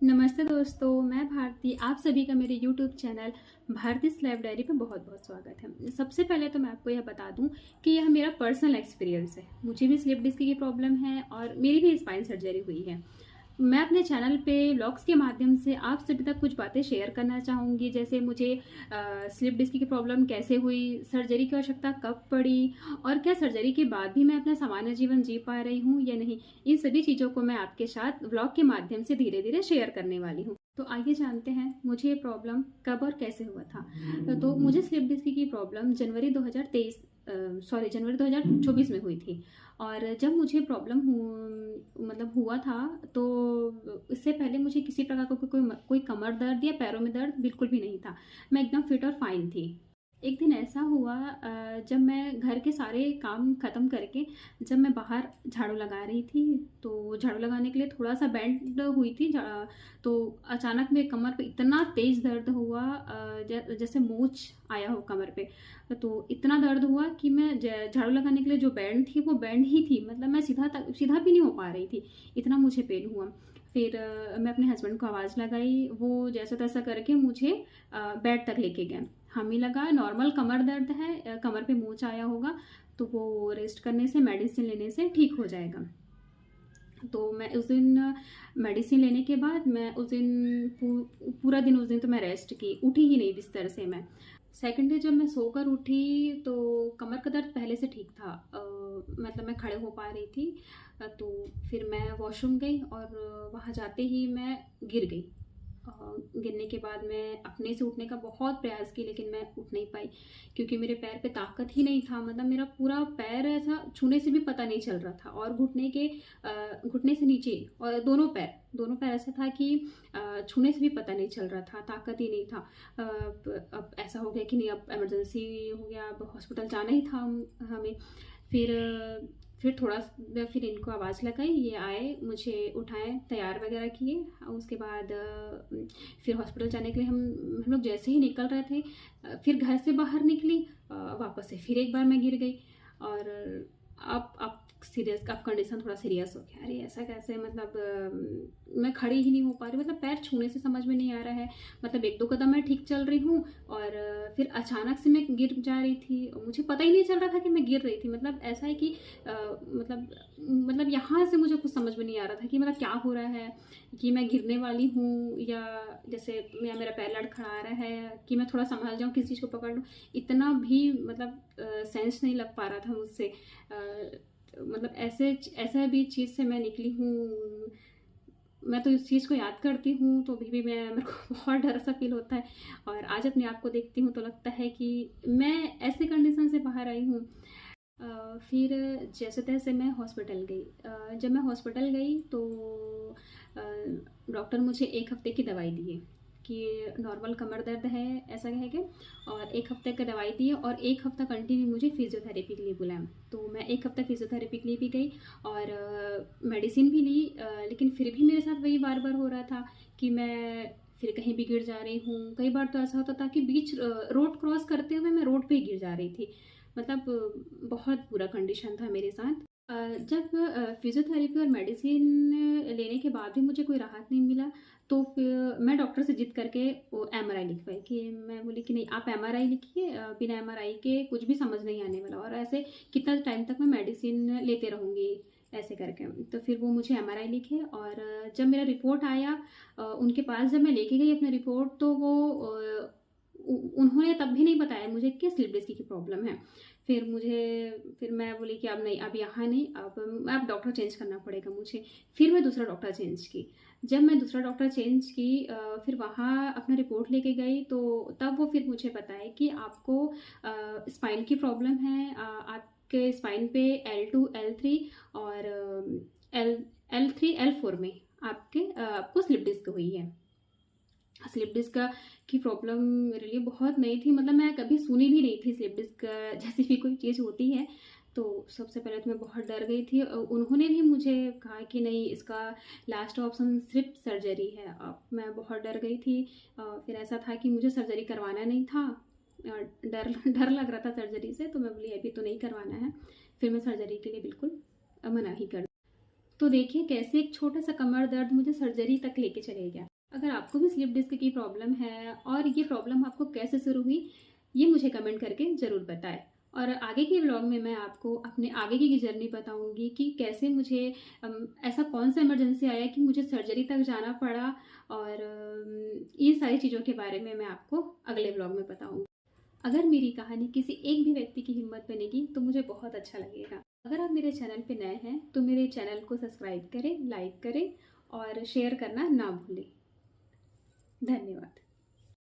नमस्ते दोस्तों, मैं भारती। आप सभी का मेरे यूट्यूब चैनल भारतीज लाइफ डायरी पे बहुत बहुत स्वागत है। सबसे पहले तो मैं आपको यह बता दूं कि यह मेरा पर्सनल एक्सपीरियंस है। मुझे भी स्लिप डिस्क की प्रॉब्लम है और मेरी भी स्पाइन सर्जरी हुई है। मैं अपने चैनल पे व्लॉग्स के माध्यम से आप सभी तक कुछ बातें शेयर करना चाहूँगी, जैसे मुझे स्लिप डिस्क की प्रॉब्लम कैसे हुई, सर्जरी की आवश्यकता कब पड़ी और क्या सर्जरी के बाद भी मैं अपना सामान्य जीवन जी पा रही हूँ या नहीं। इन सभी चीज़ों को मैं आपके साथ व्लॉग के माध्यम से धीरे धीरे शेयर करने वाली हूँ। तो आइए जानते हैं मुझे ये प्रॉब्लम कब और कैसे हुआ था। तो मुझे स्लिप डिस्क की प्रॉब्लम जनवरी 2024 में हुई थी। और जब मुझे प्रॉब्लम हुआ था, तो इससे पहले मुझे किसी प्रकार का कोई कमर दर्द या पैरों में दर्द बिल्कुल भी नहीं था। मैं एकदम फिट और फाइन थी। एक दिन ऐसा हुआ, जब मैं घर के सारे काम ख़त्म करके जब मैं बाहर झाड़ू लगा रही थी, तो झाड़ू लगाने के लिए थोड़ा सा बेंड हुई थी। तो अचानक मेरे कमर पे इतना तेज़ दर्द हुआ, जैसे मोच आया हो कमर पे। तो इतना दर्द हुआ कि मैं झाड़ू लगाने के लिए जो बैंड थी वो बैंड ही थी, मतलब मैं सीधा भी नहीं हो पा रही थी, इतना मुझे पेन हुआ। फिर मैं अपने हस्बैंड को आवाज़ लगाई, वो जैसा तैसा करके मुझे बेड तक लेके गए। हमें लगा नॉर्मल कमर दर्द है, कमर पे मोच आया होगा, तो वो रेस्ट करने से, मेडिसिन लेने से ठीक हो जाएगा। तो मैं उस दिन मेडिसिन लेने के बाद मैं उस दिन पूरा दिन, उस दिन तो मैं रेस्ट की, उठी ही नहीं बिस्तर से मैं। सेकंड डे जब मैं सोकर उठी तो कमर का दर्द पहले से ठीक था। मतलब मैं खड़े हो पा रही थी। तो फिर मैं वॉशरूम गई और वहाँ जाते ही मैं गिर गई। गिरने के बाद मैं अपने से उठने का बहुत प्रयास की, लेकिन मैं उठ नहीं पाई, क्योंकि मेरे पैर पे ताकत ही नहीं था। मतलब मेरा पूरा पैर ऐसा छूने से भी पता नहीं चल रहा था, और घुटने से नीचे और दोनों पैर ऐसा था कि छूने से भी पता नहीं चल रहा था, ताकत ही नहीं था। अब ऐसा हो गया कि नहीं, अब इमरजेंसी हो गया, अब हॉस्पिटल जाना ही था हमें। फिर फिर इनको आवाज़ लगाई, ये आए, मुझे उठाए, तैयार वगैरह किए। उसके बाद फिर हॉस्पिटल जाने के लिए हम लोग जैसे ही निकल रहे थे, फिर घर से बाहर निकली, वापस से फिर एक बार मैं गिर गई। और अब अब कंडीशन थोड़ा सीरियस हो गया। अरे ऐसा कैसे, मतलब मैं खड़ी ही नहीं हो पा रही, मतलब पैर छूने से समझ में नहीं आ रहा है। मतलब एक दो कदम मैं ठीक चल रही हूँ, और फिर अचानक से मैं गिर जा रही थी, और मुझे पता ही नहीं चल रहा था कि मैं गिर रही थी। मतलब ऐसा है कि मतलब यहाँ से मुझे कुछ समझ में नहीं आ रहा था कि मतलब क्या हो रहा है, कि मैं गिरने वाली हूँ, या मेरा पैर लड़खड़ा रहा है, कि मैं थोड़ा संभल जाऊँ, किसी चीज़ को पकड़ लूँ। इतना भी मतलब सेंस नहीं लग पा रहा था मुझसे। मतलब ऐसा भी चीज़ से मैं निकली हूँ। मैं तो इस चीज़ को याद करती हूँ तो अभी भी मेरे को बहुत डर सा फील होता है। और आज अपने आप को देखती हूँ तो लगता है कि मैं ऐसे कंडीशन से बाहर आई हूँ। फिर जैसे तैसे मैं हॉस्पिटल गई। जब मैं हॉस्पिटल गई तो डॉक्टर मुझे 1 हफ्ते की दवाई दिए कि नॉर्मल कमर दर्द है, ऐसा कह के। और 1 हफ्ते की दवाई दी, और 1 हफ्ता कंटिन्यू मुझे फिजियोथेरेपी के लिए बुलाया। तो मैं 1 हफ्ता फिजियोथेरेपी के लिए भी गई और मेडिसिन भी ली। लेकिन फिर भी मेरे साथ वही बार बार हो रहा था कि मैं फिर कहीं भी गिर जा रही हूँ। कई बार तो ऐसा होता था कि बीच रोड क्रॉस करते हुए मैं रोड पे ही गिर जा रही थी। मतलब बहुत बुरा कंडीशन था मेरे साथ। जब फिजियोथेरेपी और मेडिसिन लेने के बाद भी मुझे कोई राहत नहीं मिला, तो फिर मैं डॉक्टर से जिद करके वो एमआरआई लिखवाई। कि मैं बोली कि नहीं, आप एमआरआई लिखिए, बिना एमआरआई के कुछ भी समझ नहीं आने वाला, और ऐसे कितना टाइम तक मैं मेडिसिन लेते रहूँगी, ऐसे करके। तो फिर वो मुझे एमआरआई लिखे, और जब मेरा रिपोर्ट आया, उनके पास जब मैं लेके गई अपना रिपोर्ट, तो वो उन्होंने तब भी नहीं बताया मुझे कि स्लिप डिस्क की प्रॉब्लम है। फिर मैं बोली कि अब नहीं, अब यहाँ नहीं, अब डॉक्टर चेंज करना पड़ेगा मुझे। फिर मैं दूसरा डॉक्टर चेंज की। जब मैं दूसरा डॉक्टर चेंज की, फिर वहाँ अपना रिपोर्ट लेके गई, तो तब वो फिर मुझे बताया कि आपको स्पाइन की प्रॉब्लम है। आपके स्पाइन पे L2 L3 और एल L3 L4 में आपको स्लिप डिस्क हुई है। स्लिप डिस्क की प्रॉब्लम मेरे लिए बहुत नई थी, मतलब मैं कभी सुनी भी नहीं थी स्लिप डिस्क जैसी भी कोई चीज़ होती है। तो सबसे पहले तो मैं बहुत डर गई थी। उन्होंने भी मुझे कहा कि नहीं, इसका लास्ट ऑप्शन सिर्फ सर्जरी है। अब मैं बहुत डर गई थी। फिर ऐसा था कि मुझे सर्जरी करवाना नहीं था, डर डर लग रहा था सर्जरी से, तो मैं बोली अभी तो नहीं करवाना है। फिर मैं सर्जरी के लिए बिल्कुल मना ही कर। तो देखिए कैसे एक छोटा सा कमर दर्द मुझे सर्जरी तक लेके चले गया। अगर आपको भी स्लिप डिस्क की प्रॉब्लम है और ये प्रॉब्लम आपको कैसे शुरू हुई, ये मुझे कमेंट करके ज़रूर बताएं। और आगे के व्लॉग में मैं आपको अपने आगे की जर्नी बताऊंगी कि कैसे मुझे ऐसा कौन सा इमरजेंसी आया कि मुझे सर्जरी तक जाना पड़ा, और ये सारी चीज़ों के बारे में मैं आपको अगले व्लॉग में बताऊंगी। अगर मेरी कहानी किसी एक भी व्यक्ति की हिम्मत बनेगी तो मुझे बहुत अच्छा लगेगा। अगर आप मेरे चैनल पे नए हैं तो मेरे चैनल को सब्सक्राइब करें, लाइक करें और शेयर करना ना भूलें। धन्यवाद।